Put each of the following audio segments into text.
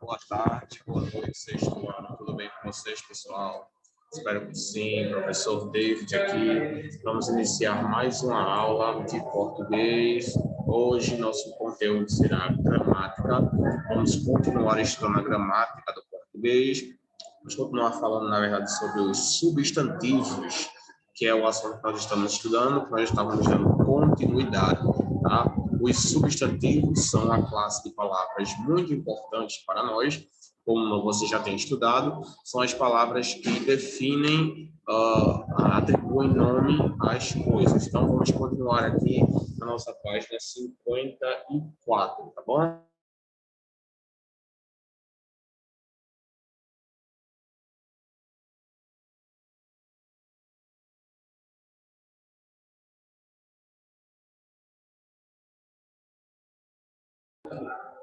Boa tarde, boa noite, sexto ano. Tudo bem com vocês, pessoal? Espero que sim. Professor David aqui. Vamos iniciar mais uma aula de português. Hoje, nosso conteúdo será gramática. Vamos continuar estudando a gramática do português. Vamos continuar falando, na verdade, sobre os substantivos, que é o assunto que nós estamos estudando, que nós estávamos dando continuidade, tá? Os substantivos são a classe de palavras muito importantes para nós, como você já tem estudado, são as palavras que definem, atribuem nome às coisas. Então, vamos continuar aqui na nossa página 54, tá bom?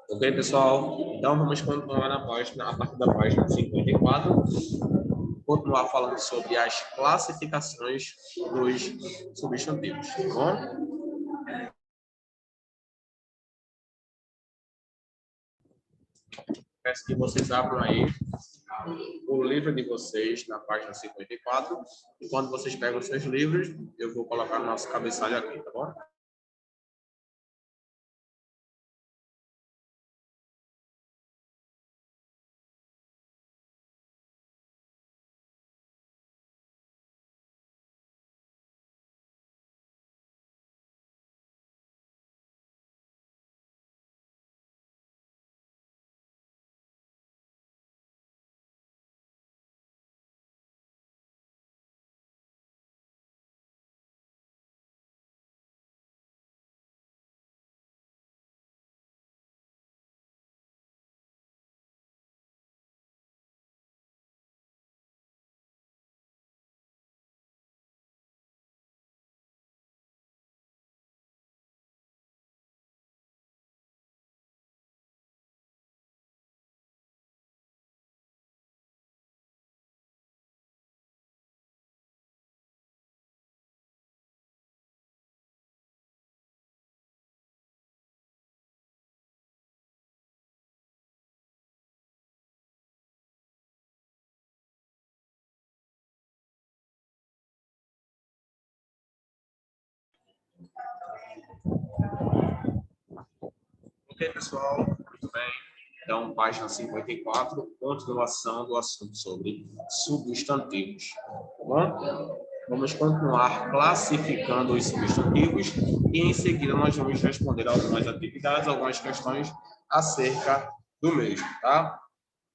Ok, pessoal? Então, vamos continuar na página, a partir da página 54, continuar falando sobre as classificações dos substantivos, tá bom? Peço que vocês abram aí o livro de vocês na página 54, e quando vocês pegam seus livros, eu vou colocar no nosso cabeçalho aqui, tá bom? Ok, pessoal? Muito bem. Então, página 54, continuação do assunto sobre substantivos. Tá bom? Vamos continuar classificando os substantivos e, em seguida, nós vamos responder algumas atividades, algumas questões acerca do mesmo, tá?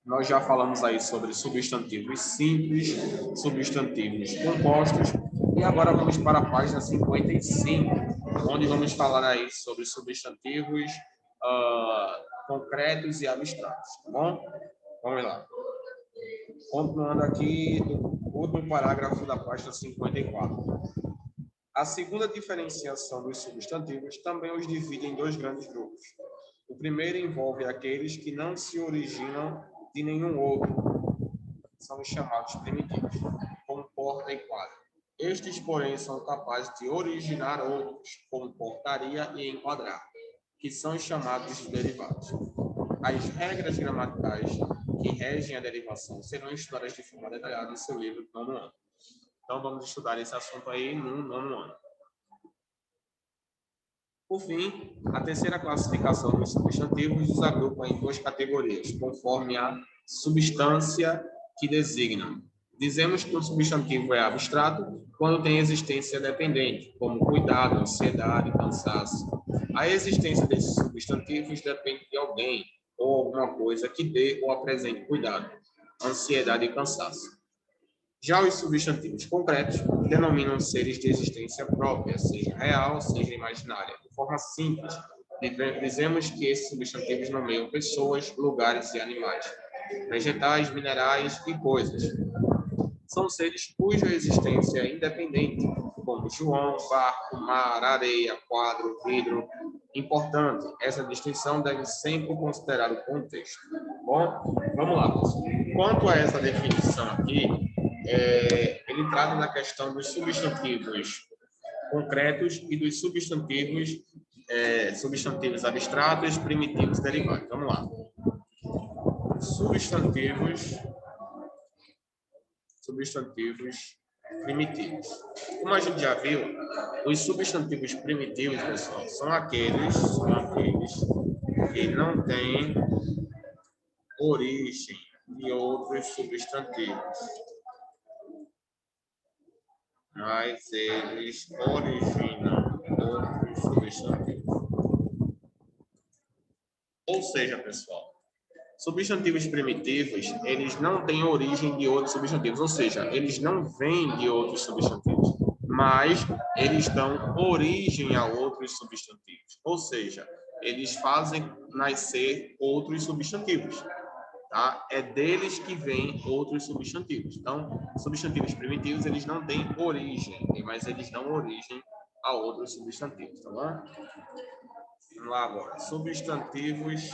Nós já falamos aí sobre substantivos simples, substantivos compostos, e agora vamos para a página 55, onde vamos falar aí sobre substantivos concretos e abstratos, tá bom? Vamos lá. Continuando aqui do último parágrafo da página 54. A segunda diferenciação dos substantivos também os divide em dois grandes grupos. O primeiro envolve aqueles que não se originam de nenhum outro, são os chamados primitivos, como porta e quadra. Estes, porém, são capazes de originar outros, como portaria e enquadrar, que são os chamados derivados. As regras gramaticais que regem a derivação serão estudadas de forma detalhada em seu livro do nono ano. Então, vamos estudar esse assunto aí no nono ano. Por fim, a terceira classificação dos substantivos os agrupa em duas categorias, conforme a substância que designa. Dizemos que um substantivo é abstrato quando tem existência dependente, como cuidado, ansiedade, cansaço. A existência desses substantivos depende de alguém ou alguma coisa que dê ou apresente cuidado, ansiedade e cansaço. Já os substantivos concretos denominam seres de existência própria, seja real, seja imaginária. De forma simples, dizemos que esses substantivos nomeiam pessoas, lugares e animais, vegetais, minerais e coisas. São seres cuja existência é independente, como João, barco, mar, areia, quadro, vidro. Importante, essa distinção deve sempre considerar o contexto. Bom, vamos lá, pessoal. Quanto a essa definição aqui, ele trata da questão dos substantivos concretos e dos substantivos abstratos, primitivos e derivados. Vamos lá. substantivos primitivos. Como a gente já viu, os substantivos primitivos, pessoal, são aqueles que não têm origem de outros substantivos, mas eles originam outros substantivos. Ou seja, pessoal, substantivos primitivos, eles não têm origem de outros substantivos, ou seja, eles não vêm de outros substantivos, mas eles dão origem a outros substantivos, ou seja, eles fazem nascer outros substantivos, tá? É deles que vêm outros substantivos. Então, substantivos primitivos, eles não têm origem, mas eles dão origem a outros substantivos, tá bom? Vamos lá agora. Substantivos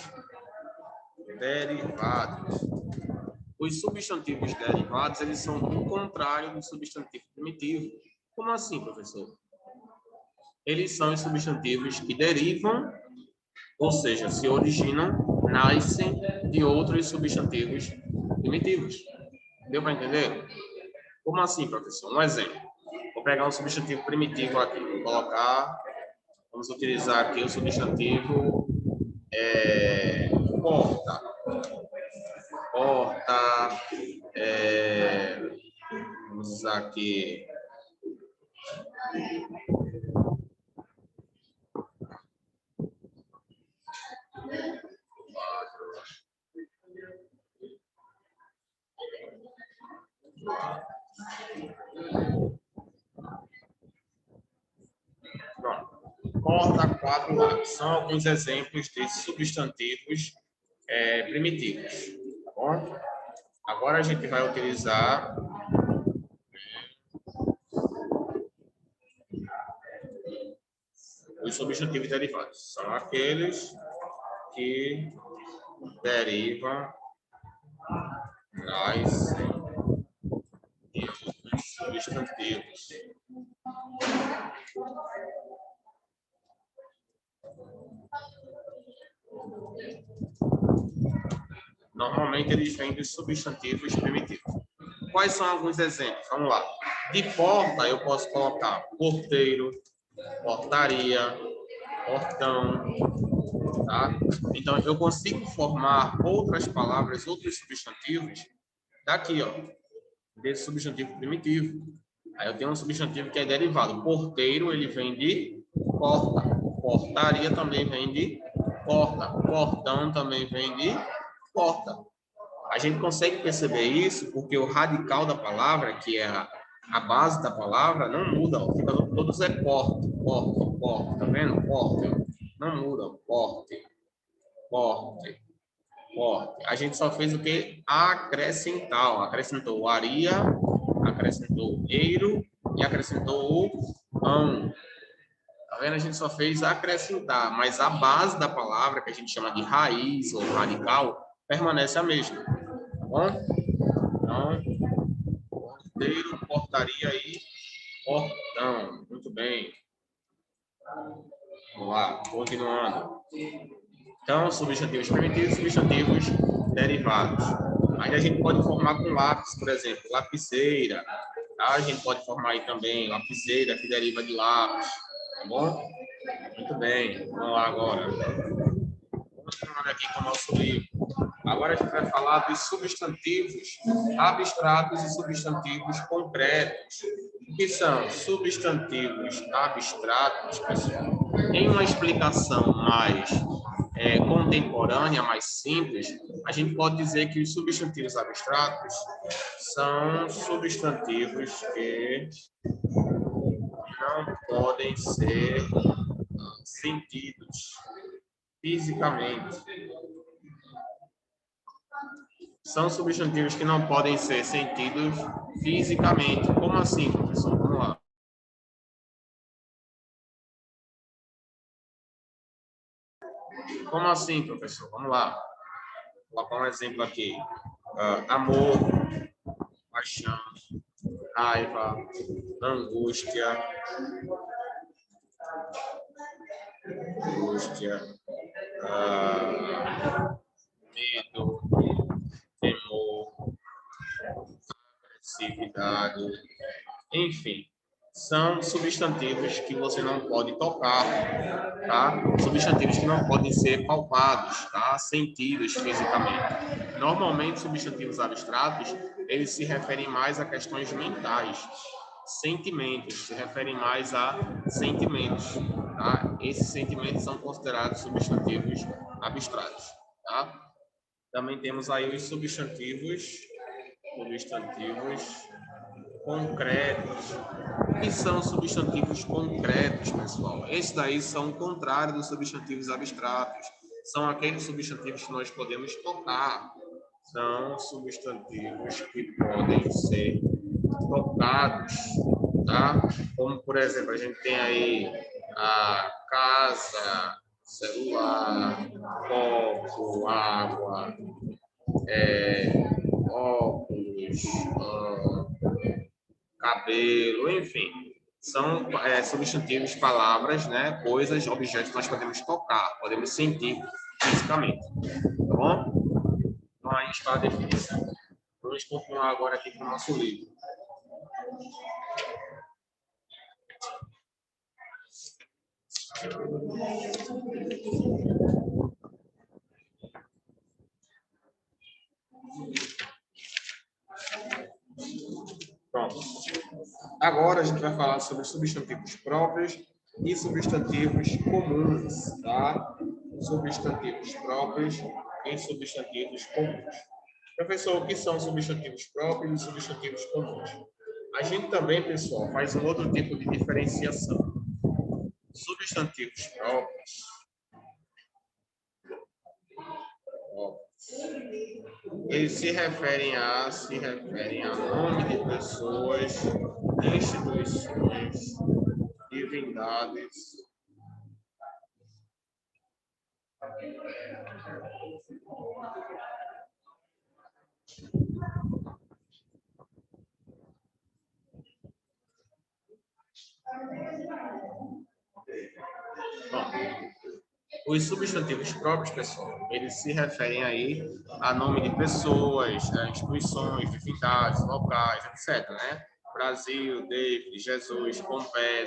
derivados. Os substantivos derivados, eles são o contrário do substantivo primitivo. Como assim, professor? Eles são os substantivos que derivam, ou seja, se originam, nascem de outros substantivos primitivos. Deu para entender? Como assim, professor? Um exemplo. Vou pegar um substantivo primitivo aqui. Vou colocar, vamos utilizar aqui o substantivo porta. Porta, vamos usar aqui porta, quatro lápis. São alguns exemplos de substantivos primitivos, tá bom? Agora a gente vai utilizar os substantivos derivados. São aqueles que derivam, nascem de outros substantivos. Normalmente eles vêm de substantivos primitivos. Quais são alguns exemplos? Vamos lá. De porta eu posso colocar porteiro, portaria, portão, tá? Então eu consigo formar outras palavras, outros substantivos daqui, ó, desse substantivo primitivo. Aí eu tenho um substantivo que é derivado. Porteiro, ele vem de porta. Portaria também vem de porta. Portão também vem de porta. A gente consegue perceber isso porque o radical da palavra, que é a base da palavra, não muda. Ó. Fica, todos é porte, porte, porte. Tá vendo? Porte. Não muda. Porte, porte, porte. A gente só fez o que? Acrescentar. Ó. Acrescentou aria, acrescentou eiro e acrescentou o ão. Tá vendo? A gente só fez acrescentar, mas a base da palavra, que a gente chama de raiz ou radical, permanece a mesma. Tá bom? Então, porteiro, portaria e portão. Muito bem. Vamos lá, continuando. Então, substantivos primitivos, substantivos derivados. Aí a gente pode formar com lápis, por exemplo, lapiseira. Tá? A gente pode formar aí também lapiseira, que deriva de lápis. Tá bom? Muito bem. Vamos lá agora. Continuando aqui com o nosso livro. Agora a gente vai falar dos substantivos abstratos e substantivos concretos. O que são substantivos abstratos, pessoal? Em uma explicação mais contemporânea, mais simples, a gente pode dizer que os substantivos abstratos são substantivos que não podem ser sentidos fisicamente. São substantivos que não podem ser sentidos fisicamente. Como assim, professor? Vamos lá. Como assim, professor? Vamos lá. Vou colocar um exemplo aqui. Amor, paixão, raiva, angústia, medo, quantidade, enfim, são substantivos que você não pode tocar, tá? Substantivos que não podem ser palpados, tá? Sentidos fisicamente. Normalmente, substantivos abstratos, eles se referem mais a questões mentais. Sentimentos, se referem mais a sentimentos, tá? Esses sentimentos são considerados substantivos abstratos, tá? Também temos aí os substantivos concretos. O que são substantivos concretos, pessoal? Esses daí são o contrário dos substantivos abstratos. São aqueles substantivos que nós podemos tocar. São substantivos que podem ser tocados, tá? Como, por exemplo, a gente tem aí a casa, celular, copo, água, óculos, cabelo, enfim. São substantivos, palavras, né? Coisas, objetos que nós podemos tocar, podemos sentir fisicamente. Tá bom? Então, aí está a definição. Vamos continuar agora aqui com o nosso livro. Pronto. Agora a gente vai falar sobre substantivos próprios e substantivos comuns, tá? Substantivos próprios e substantivos comuns. Professor, o que são substantivos próprios e substantivos comuns? A gente também, pessoal, faz um outro tipo de diferenciação. Substantivos próprios. Eles se referem a nome de pessoas, instituições, divindades. Bom, os substantivos próprios, pessoal, eles se referem aí a nome de pessoas, instituições, divindades, locais, etc., né? Brasil, David, Jesus, Pompeia.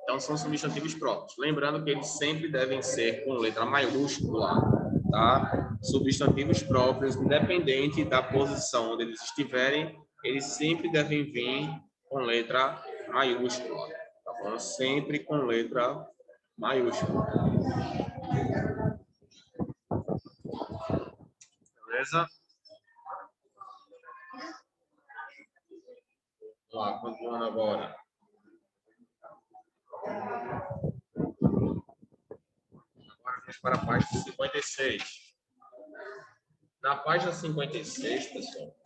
Então, são substantivos próprios. Lembrando que eles sempre devem ser com letra maiúscula, tá? Substantivos próprios, independente da posição onde eles estiverem, eles sempre devem vir com letra maiúscula, tá bom? Sempre com letra maiúscula. Beleza? Vamos lá, continuando agora. Agora vamos para a página 56. Na página 56, pessoal,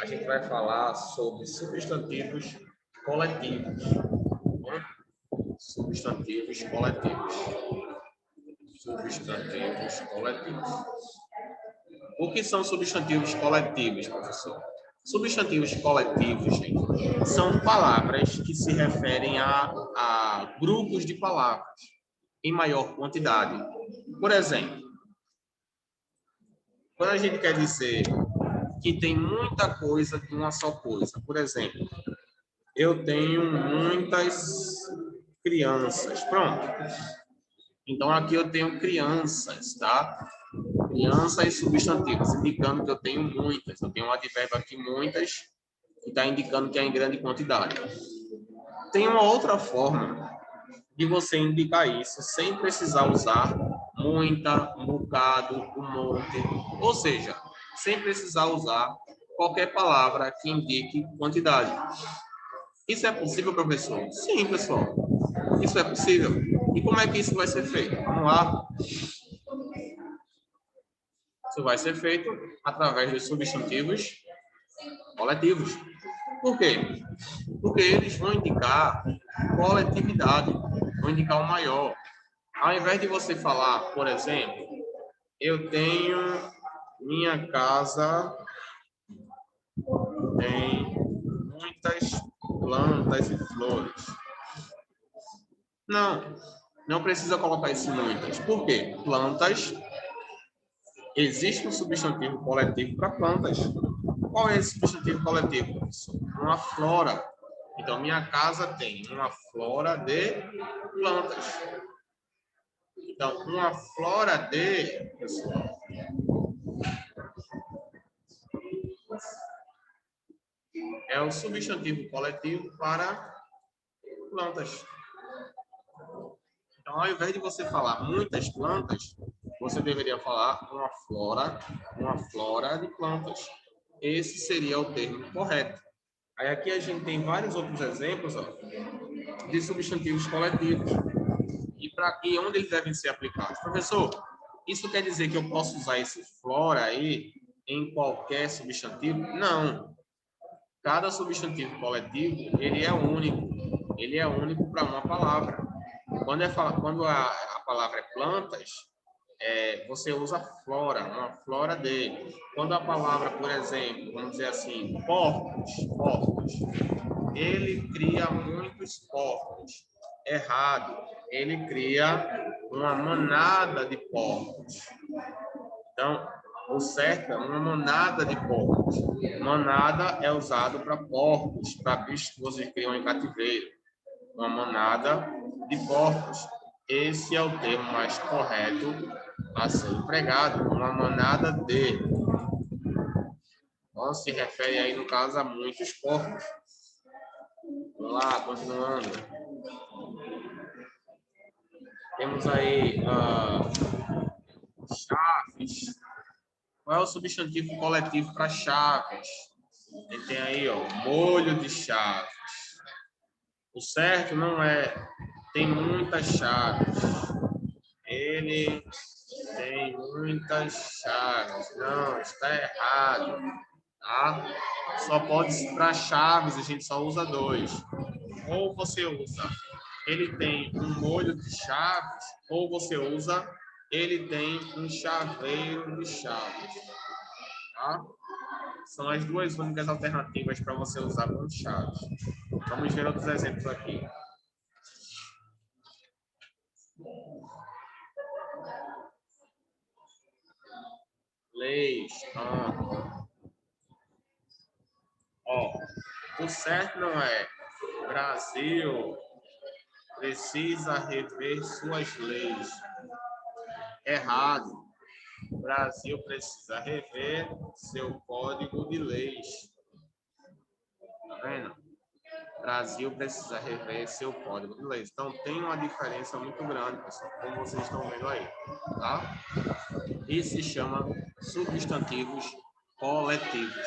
a gente vai falar sobre substantivos coletivos. Né? Substantivos coletivos. Substantivos coletivos. O que são substantivos coletivos, professor? Substantivos coletivos, gente, são palavras que se referem a grupos de palavras em maior quantidade. Por exemplo, quando a gente quer dizer que tem muita coisa de uma só coisa, por exemplo, eu tenho muitas crianças. Pronto. Então, aqui eu tenho crianças, tá? Crianças substantivos, indicando que eu tenho muitas. Eu tenho um advérbio aqui, muitas, que está indicando que é em grande quantidade. Tem uma outra forma de você indicar isso sem precisar usar muita, um bocado, um monte. Ou seja, sem precisar usar qualquer palavra que indique quantidade. Isso é possível, professor? Sim, pessoal. Isso é possível. E como é que isso vai ser feito? Vamos lá. Isso vai ser feito através dos substantivos coletivos. Por quê? Porque eles vão indicar coletividade, vão indicar o maior. Ao invés de você falar, por exemplo, eu tenho minha casa, tem muitas plantas e flores. Não precisa colocar esse muitas. Por quê? Plantas, existe um substantivo coletivo para plantas. qual é esse substantivo coletivo, professor? Uma flora. Então, minha casa tem uma flora de plantas. Então, uma flora de, pessoal, é o substantivo coletivo para plantas. Então, ao invés de você falar muitas plantas, você deveria falar uma flora de plantas. Esse seria o termo correto. Aí aqui a gente tem vários outros exemplos, ó, de substantivos coletivos e onde eles devem ser aplicados. Professor, isso quer dizer que eu posso usar esse flora aí em qualquer substantivo? Não. Cada substantivo coletivo, ele é único. Ele é único para uma palavra. Quando a palavra é plantas, você usa flora, uma flora dele. Quando a palavra, por exemplo, vamos dizer assim, porcos, ele cria muitos porcos. Errado. Ele cria uma manada de porcos. Então, o certo é uma manada de porcos. Manada é usado para porcos, para bichos que vocês criam em cativeiro. Uma manada de porcos. Esse é o termo mais correto a ser empregado. Uma manada de. Então, se refere aí, no caso, a muitos porcos. Vamos lá, continuando. Temos aí chaves. Qual é o substantivo coletivo para chaves? Ele tem aí, ó, molho de chaves. O certo não é tem muitas chaves. Ele tem muitas chaves. Não, está errado. Tá? Só pode para chaves, a gente só usa dois. Ou você usa ele tem um molho de chaves, ou você usa ele tem um chaveiro de chaves. Tá? São as duas únicas alternativas para você usar com chaves. Vamos ver outros exemplos aqui. Leis. Ó, o certo não é Brasil precisa rever suas leis. Errado. O Brasil precisa rever seu código de leis. Tá vendo? O Brasil precisa rever seu código de leis. Então, tem uma diferença muito grande, pessoal, como vocês estão vendo aí. Tá? Isso se chama substantivos coletivos.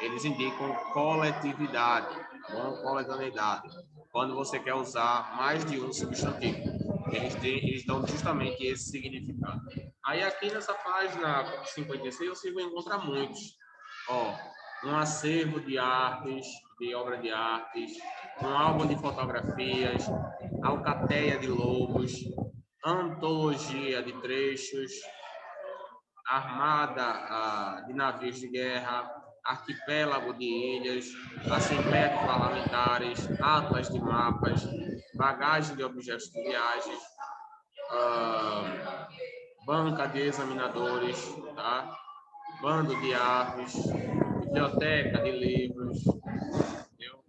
Eles indicam coletividade, não coletividade. Quando você quer usar mais de um substantivo, eles dão justamente esse significado. Aí aqui nessa página 56 você vai encontrar muitos. Ó, um acervo de artes, de obra de artes, um álbum de fotografias, alcateia de lobos, antologia de trechos, armada de navios de guerra, arquipélago de ilhas, assembleia de parlamentares, atlas de mapas, bagagem de objetos de viagem, banca de examinadores, tá? Bando de aves, biblioteca de livros, entendeu?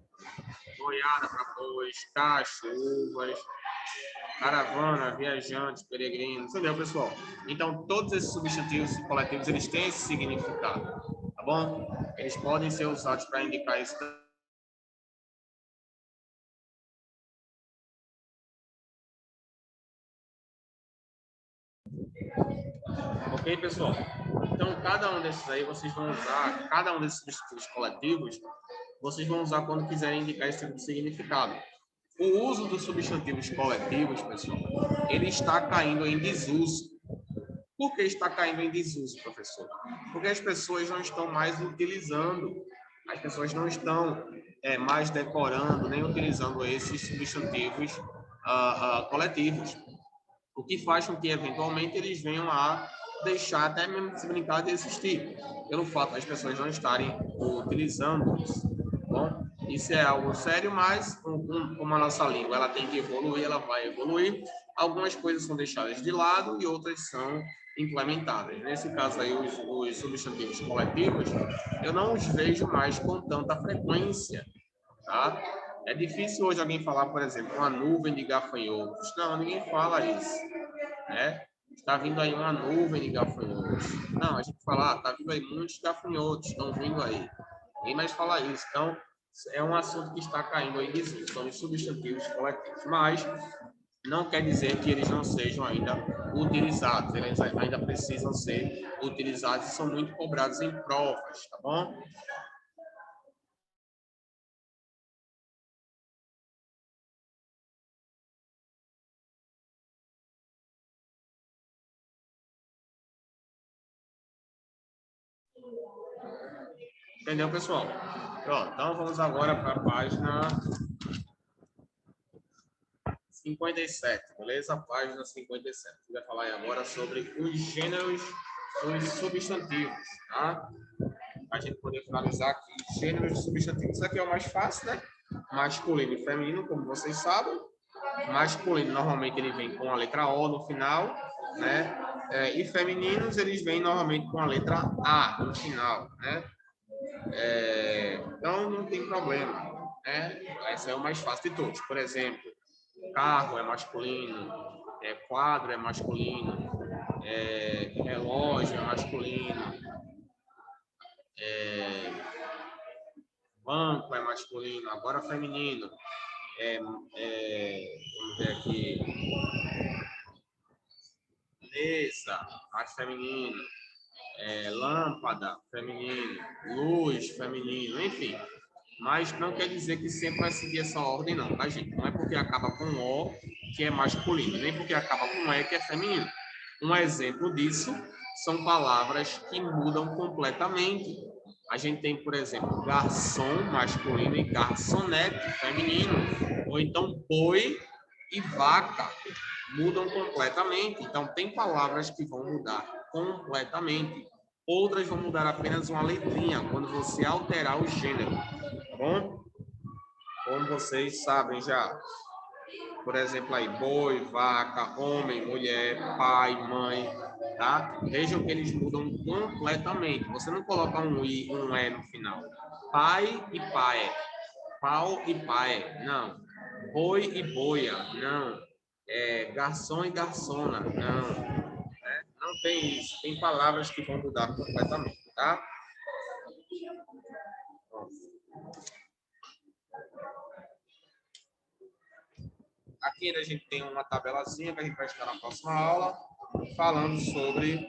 Boiada para bois, cacho, uvas, caravana, viajantes, peregrinos, entendeu, pessoal? Então, todos esses substantivos coletivos, eles têm esse significado, tá bom? Eles podem ser usados para indicar isso. Ok, pessoal? Então, cada um desses aí, vocês vão usar, cada um desses substantivos coletivos, vocês vão usar quando quiserem indicar esse tipo de significado. O uso dos substantivos coletivos, pessoal, ele está caindo em desuso. Por que está caindo em desuso, professor? Porque as pessoas não estão mais utilizando, as pessoas não estão mais decorando, nem utilizando esses substantivos coletivos. O que faz com que, eventualmente, eles venham a deixar até mesmo de se brincar de existir, pelo fato das pessoas não estarem utilizando isso. Bom, isso é algo sério, mas como a nossa língua ela tem que evoluir, ela vai evoluir. Algumas coisas são deixadas de lado e outras são implementadas. Nesse caso aí, os substantivos coletivos, eu não os vejo mais com tanta frequência, tá? É difícil hoje alguém falar, por exemplo, uma nuvem de gafanhotos. Não, ninguém fala isso, né? Está vindo aí uma nuvem de gafanhotos. Não, a gente fala, está vindo aí muitos gafanhotos, estão vindo aí. Ninguém mais fala isso. Então, é um assunto que está caindo aí desuso. São os substantivos coletivos. Mas não quer dizer que eles não sejam ainda utilizados. Eles ainda precisam ser utilizados e são muito cobrados em provas, tá bom? Entendeu, pessoal? Pronto, então vamos agora para a página 57, beleza? Página 57. A gente vai falar aí agora sobre os gêneros dos substantivos, tá? A gente poder finalizar aqui gêneros de substantivos. Isso aqui é o mais fácil, né? Masculino e feminino, como vocês sabem. Masculino, normalmente, ele vem com a letra O no final, né? E femininos, eles vêm normalmente com a letra A no final, né? Então, não tem problema, né? Esse é o mais fácil de todos. Por exemplo, carro é masculino, quadro é masculino, relógio é masculino, banco é masculino, agora feminino. Vamos ver aqui, mesa, mais feminino, lâmpada, feminino, luz, feminino, enfim. Mas não quer dizer que sempre vai seguir essa ordem, não, tá, gente? Não é porque acaba com O que é masculino, nem porque acaba com E que é feminino. Um exemplo disso são palavras que mudam completamente. A gente tem, por exemplo, garçom masculino e garçonete feminino. Ou então boi e vaca mudam completamente. Então, tem palavras que vão mudar completamente. Outras vão mudar apenas uma letrinha quando você alterar o gênero, tá bom? Como vocês sabem já. Por exemplo, aí, boi, vaca, homem, mulher, pai, mãe, tá? Vejam que eles mudam completamente. Você não coloca um I, um E no final. Pai e pai. Pau e pai. Não. Boi e boia. Não. Garçom e garçona. Não. Não tem isso. Tem palavras que vão mudar completamente, tá? Aqui a gente tem uma tabelazinha que a gente vai estudar na próxima aula, falando sobre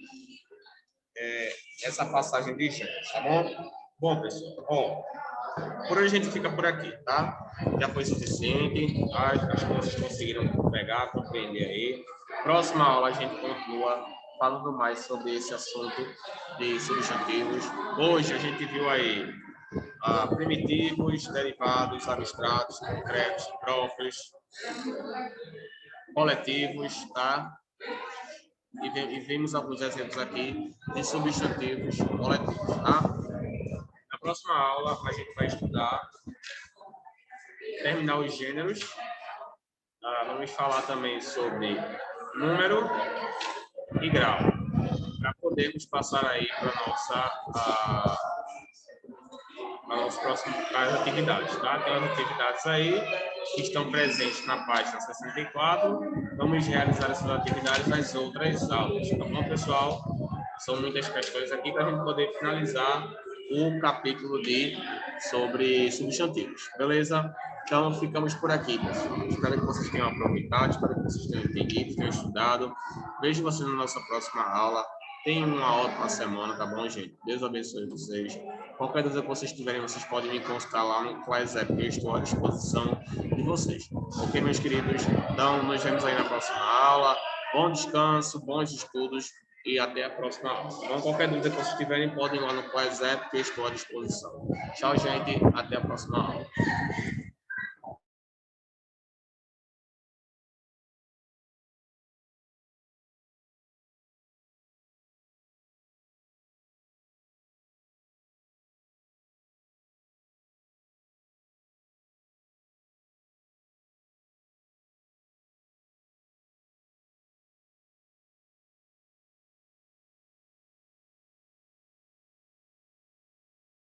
essa passagem de gêneros, tá bom? Bom, pessoal, ó, por hoje a gente fica por aqui, tá? Já foi suficiente, tá? Acho que vocês conseguiram pegar, compreender aí. Próxima aula a gente continua falando mais sobre esse assunto de substantivos. Hoje a gente viu aí primitivos, derivados, abstratos, concretos, próprios, coletivos, tá? E vimos alguns exemplos aqui de substantivos coletivos, tá? Na próxima aula, a gente vai estudar, terminar os gêneros. Vamos falar também sobre número e grau, para podermos passar aí para as atividades, tá? Tem as atividades aí que estão presentes na página 64. Vamos realizar essas atividades nas outras aulas, tá bom, pessoal? São muitas questões aqui para a gente poder finalizar o capítulo sobre substantivos, beleza? Então, ficamos por aqui, pessoal. Espero que vocês tenham aproveitado, espero que vocês tenham entendido, tenham estudado. Vejo vocês na nossa próxima aula. Tenham uma ótima semana, tá bom, gente? Deus abençoe vocês. Qualquer dúvida que vocês tiverem, vocês podem me consultar lá no ClassApp, que eu estou à disposição de vocês. Ok, meus queridos? Então, nos vemos aí na próxima aula. Bom descanso, bons estudos e até a próxima aula. Então, qualquer dúvida que vocês tiverem, podem ir lá no ClassApp, que eu estou à disposição. Tchau, gente. Até a próxima aula.